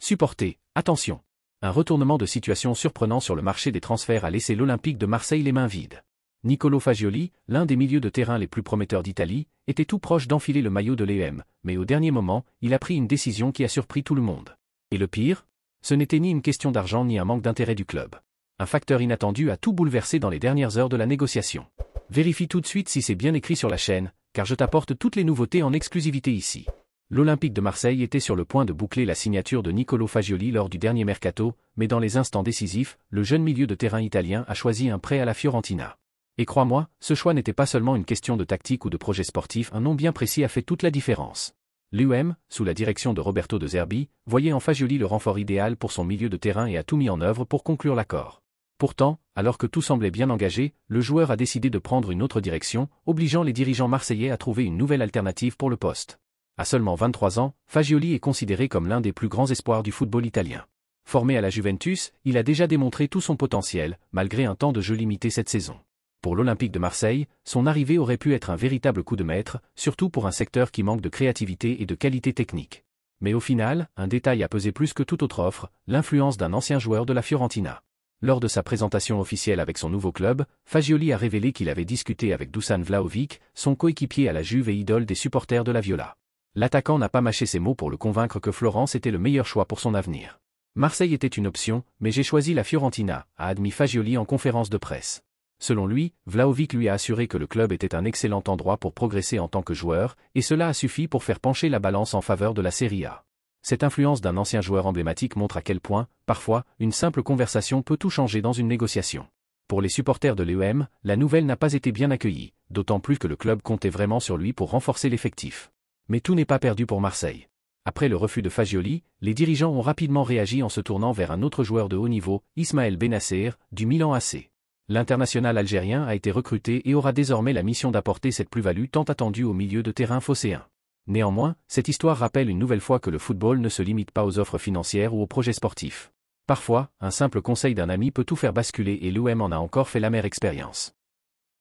supporter, attention. Un retournement de situation surprenant sur le marché des transferts a laissé l'Olympique de Marseille les mains vides. Niccolò Fagioli, l'un des milieux de terrain les plus prometteurs d'Italie, était tout proche d'enfiler le maillot de l'EM, mais au dernier moment, il a pris une décision qui a surpris tout le monde. Et le pire ? Ce n'était ni une question d'argent ni un manque d'intérêt du club. Un facteur inattendu a tout bouleversé dans les dernières heures de la négociation. Vérifie tout de suite si c'est bien écrit sur la chaîne, car je t'apporte toutes les nouveautés en exclusivité ici. L'Olympique de Marseille était sur le point de boucler la signature de Niccolò Fagioli lors du dernier mercato, mais dans les instants décisifs, le jeune milieu de terrain italien a choisi un prêt à la Fiorentina. Et crois-moi, ce choix n'était pas seulement une question de tactique ou de projet sportif, un nom bien précis a fait toute la différence. L'UM, sous la direction de Roberto De Zerbi, voyait en Fagioli le renfort idéal pour son milieu de terrain et a tout mis en œuvre pour conclure l'accord. Pourtant, alors que tout semblait bien engagé, le joueur a décidé de prendre une autre direction, obligeant les dirigeants marseillais à trouver une nouvelle alternative pour le poste. À seulement 23 ans, Fagioli est considéré comme l'un des plus grands espoirs du football italien. Formé à la Juventus, il a déjà démontré tout son potentiel, malgré un temps de jeu limité cette saison. Pour l'Olympique de Marseille, son arrivée aurait pu être un véritable coup de maître, surtout pour un secteur qui manque de créativité et de qualité technique. Mais au final, un détail a pesé plus que toute autre offre, l'influence d'un ancien joueur de la Fiorentina. Lors de sa présentation officielle avec son nouveau club, Fagioli a révélé qu'il avait discuté avec Dusan Vlahovic, son coéquipier à la Juve et idole des supporters de la Viola. L'attaquant n'a pas mâché ses mots pour le convaincre que Florence était le meilleur choix pour son avenir. Marseille était une option, mais j'ai choisi la Fiorentina, a admis Fagioli en conférence de presse. Selon lui, Vlahovic lui a assuré que le club était un excellent endroit pour progresser en tant que joueur, et cela a suffi pour faire pencher la balance en faveur de la Serie A. Cette influence d'un ancien joueur emblématique montre à quel point, parfois, une simple conversation peut tout changer dans une négociation. Pour les supporters de l'EM, la nouvelle n'a pas été bien accueillie, d'autant plus que le club comptait vraiment sur lui pour renforcer l'effectif. Mais tout n'est pas perdu pour Marseille. Après le refus de Fagioli, les dirigeants ont rapidement réagi en se tournant vers un autre joueur de haut niveau, Ismaël Bennacer, du Milan AC. L'international algérien a été recruté et aura désormais la mission d'apporter cette plus-value tant attendue au milieu de terrain phocéen. Néanmoins, cette histoire rappelle une nouvelle fois que le football ne se limite pas aux offres financières ou aux projets sportifs. Parfois, un simple conseil d'un ami peut tout faire basculer et l'OM en a encore fait l'amère expérience.